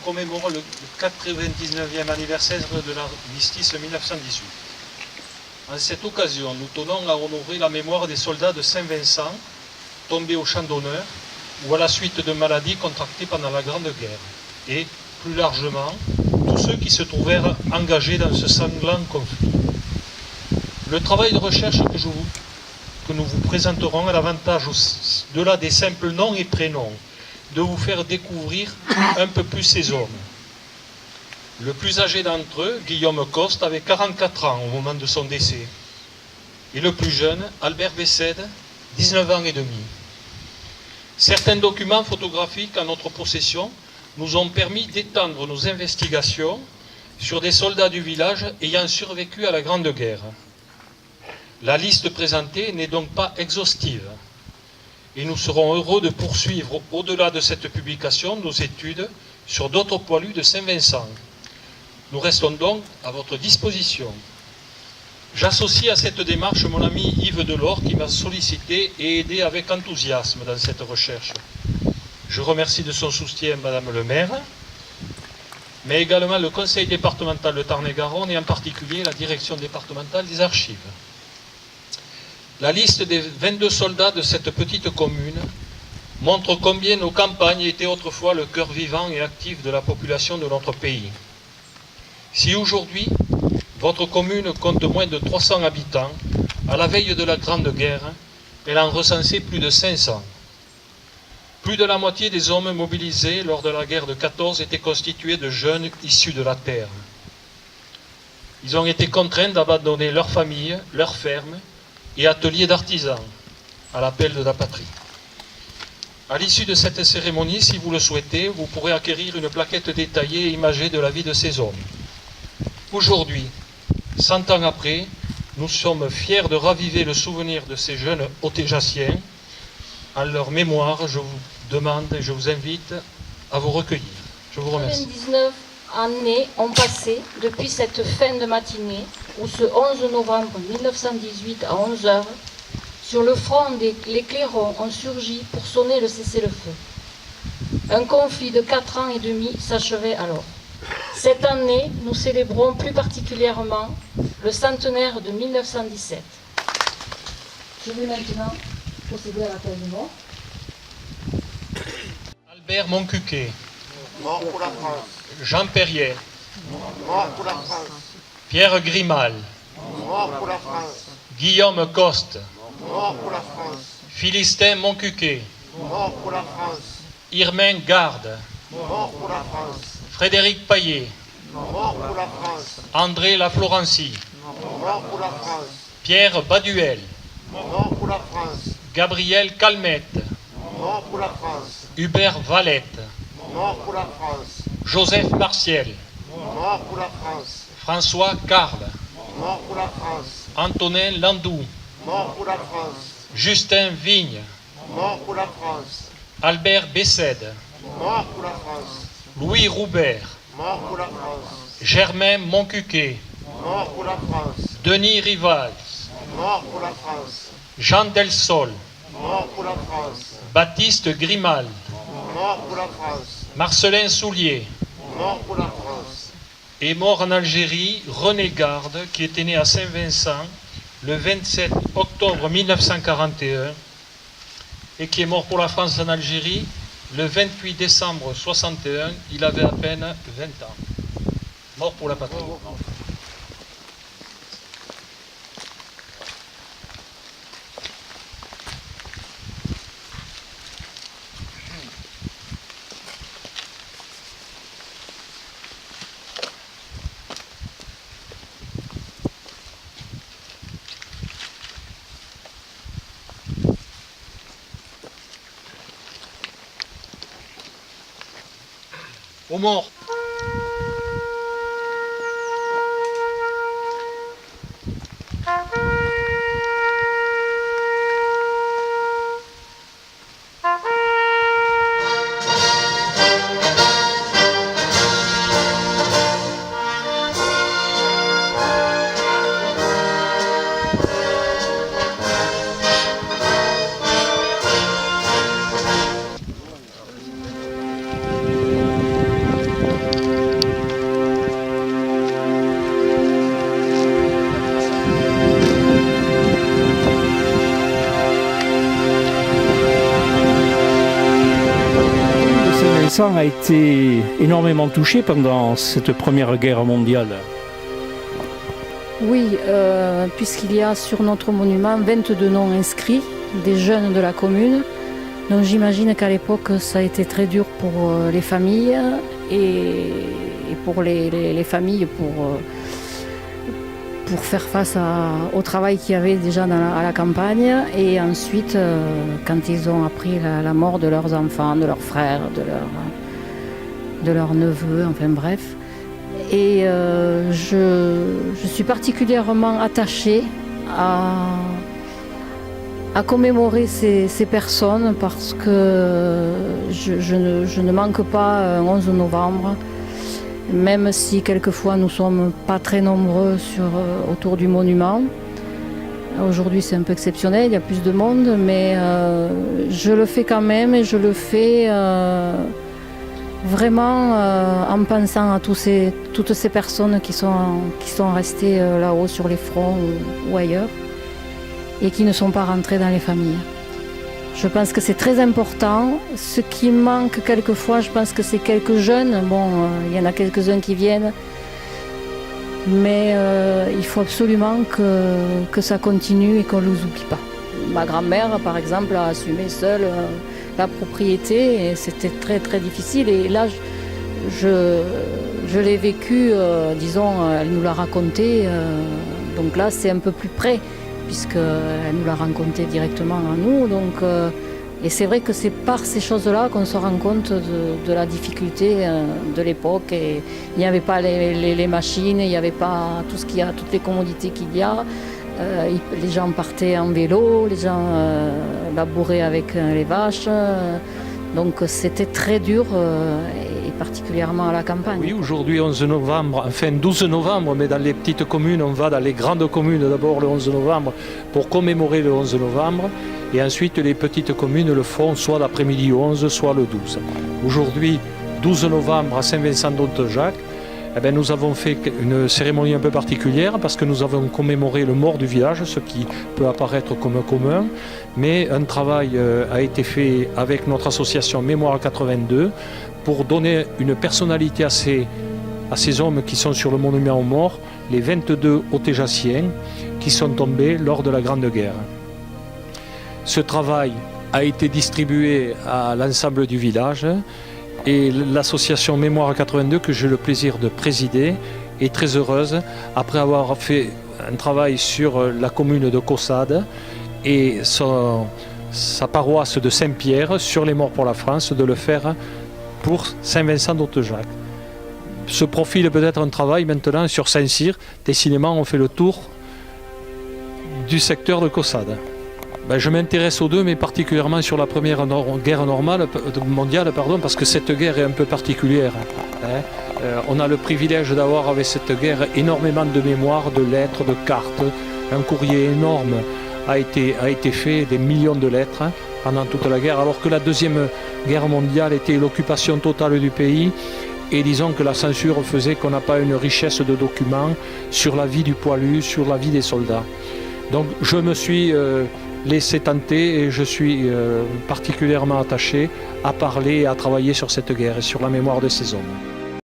commémorons le 99e anniversaire de l'armistice 1918. En cette occasion, nous tenons à honorer la mémoire des soldats de Saint-Vincent, tombés au champ d'honneur, ou à la suite de maladies contractées pendant la Grande Guerre, et, plus largement, tous ceux qui se trouvèrent engagés dans ce sanglant conflit. Le travail de recherche que nous vous présenterons a l'avantage, au-delà des simples noms et prénoms, de vous faire découvrir un peu plus ces hommes. Le plus âgé d'entre eux, Guillaume Coste, avait 44 ans au moment de son décès. Et le plus jeune, Albert Bessède, 19 ans et demi. Certains documents photographiques en notre possession nous ont permis d'étendre nos investigations sur des soldats du village ayant survécu à la Grande Guerre. La liste présentée n'est donc pas exhaustive et nous serons heureux de poursuivre au-delà de cette publication nos études sur d'autres poilus de Saint-Vincent. Nous restons donc à votre disposition. J'associe à cette démarche mon ami Yves Delors qui m'a sollicité et aidé avec enthousiasme dans cette recherche. Je remercie de son soutien Madame le maire, mais également le conseil départemental de Tarn-et-Garonne et en particulier la direction départementale des archives. La liste des 22 soldats de cette petite commune montre combien nos campagnes étaient autrefois le cœur vivant et actif de la population de notre pays. Si aujourd'hui, votre commune compte moins de 300 habitants, à la veille de la Grande Guerre, elle en recensait plus de 500. Plus de la moitié des hommes mobilisés lors de la guerre de 14 étaient constitués de jeunes issus de la terre. Ils ont été contraints d'abandonner leur famille, leurs fermes et ateliers d'artisans à l'appel de la patrie. À l'issue de cette cérémonie, si vous le souhaitez, vous pourrez acquérir une plaquette détaillée et imagée de la vie de ces hommes. Aujourd'hui, 100 ans après, nous sommes fiers de raviver le souvenir de ces jeunes Autéjaciens. En leur mémoire, je vous demande et je vous invite à vous recueillir. Je vous remercie. 99 années ont passé depuis cette fin de matinée où ce 11 novembre 1918 à 11 h, sur le front les clairons ont surgi pour sonner le cessez-le-feu. Un conflit de 4 ans et demi s'achevait alors. Cette année, nous célébrons plus particulièrement le centenaire de 1917. Je vais maintenant procéder à l'appel de mort. Albert Moncuquet. Mort pour la France. Jean Perrier. Mort pour la France. Pierre Grimal. Mort pour la France. Guillaume Coste. Mort pour la France. Philistin Moncuquet. Mort pour la France. Irmin Garde. Mort pour la France. Frédéric Paillet. Mort pour la France. André Laflorencie. Mort pour la France. Pierre Baduel. Mort pour la France. Gabriel Calmette. Mort pour la France. Hubert Valette. Mort pour la France. Joseph Martiel. Mort pour la France. François Carle. Mort pour la France. Antonin Landou. Mort pour la France. Justin Vigne. Mort pour la France. Albert Bessède. Mort pour la France. Louis Roubert. Mort pour la France. Germain Moncuquet. Mort pour la France. Denis Rival. Mort pour la France. Jean Delsol. Mort pour la France. Baptiste Grimal. Mort pour la France. Marcelin Soulier. Mort pour la France. Est mort en Algérie René Garde, qui était né à Saint-Vincent le 27 octobre 1941 et qui est mort pour la France en Algérie le 28 décembre 1961. Il avait à peine 20 ans. Mort pour la patrie. Aux morts. Saint-Vincent a été énormément touché pendant cette Première Guerre mondiale. Oui, puisqu'il y a sur notre monument 22 noms inscrits des jeunes de la commune. Donc j'imagine qu'à l'époque ça a été très dur pour les familles et pour les familles pour faire face au travail qu'il y avait déjà à la campagne. Et ensuite, quand ils ont appris la mort de leurs enfants, de leurs frères, de leurs neveux, enfin bref. Et je suis particulièrement attachée à commémorer ces personnes parce que je ne manque pas un 11 novembre, même si quelquefois nous ne sommes pas très nombreux autour du monument. Aujourd'hui c'est un peu exceptionnel, il y a plus de monde, mais je le fais quand même et je le fais vraiment en pensant à toutes ces personnes qui sont restées là-haut sur les fronts ou ailleurs et qui ne sont pas rentrées dans les familles. Je pense que c'est très important. Ce qui manque quelquefois, je pense que c'est quelques jeunes. Bon, il y en a quelques-uns qui viennent, mais il faut absolument que ça continue et qu'on ne les oublie pas. Ma grand-mère, par exemple, a assumé seule la propriété et c'était très très difficile. Et là, je l'ai vécu, disons, elle nous l'a raconté. Donc là, c'est un peu plus près, puisqu'elle nous l'a raconté directement à nous. Donc, et c'est vrai que c'est par ces choses-là qu'on se rend compte de la difficulté de l'époque. Et il n'y avait pas les machines, il n'y avait pas toutes les commodités qu'il y a. Les gens partaient en vélo, les gens labouraient avec les vaches. Donc c'était très dur, et particulièrement à la campagne. Oui, aujourd'hui 11 novembre, enfin 12 novembre, mais dans les petites communes, on va dans les grandes communes d'abord le 11 novembre pour commémorer le 11 novembre. Et ensuite les petites communes le font soit l'après-midi 11, soit le 12. Aujourd'hui, 12 novembre à Saint-Vincent-d'Hontejac, nous avons fait une cérémonie un peu particulière parce que nous avons commémoré le mort du village, ce qui peut apparaître comme commun, mais un travail a été fait avec notre association Mémoire 82 pour donner une personnalité à ces hommes qui sont sur le monument aux morts, les 22 Ottéjaciens qui sont tombés lors de la Grande Guerre. Ce travail a été distribué à l'ensemble du village. Et l'association Mémoire 82, que j'ai le plaisir de présider, est très heureuse, après avoir fait un travail sur la commune de Caussade et sa paroisse de Saint-Pierre, sur les morts pour la France, de le faire pour Saint-Vincent-d'Hontejac. Se profile peut-être un travail maintenant sur Saint-Cyr. Décidément, on fait le tour du secteur de Caussade. Je m'intéresse aux deux, mais particulièrement sur la Première Guerre mondiale, parce que cette guerre est un peu particulière. On a le privilège d'avoir avec cette guerre énormément de mémoires, de lettres, de cartes. Un courrier énorme a été fait, des millions de lettres pendant toute la guerre, alors que la Deuxième Guerre mondiale était l'occupation totale du pays. Et disons que la censure faisait qu'on n'a pas une richesse de documents sur la vie du poilu, sur la vie des soldats. Donc je me suis laissé tenter et je suis particulièrement attaché à parler et à travailler sur cette guerre et sur la mémoire de ces hommes.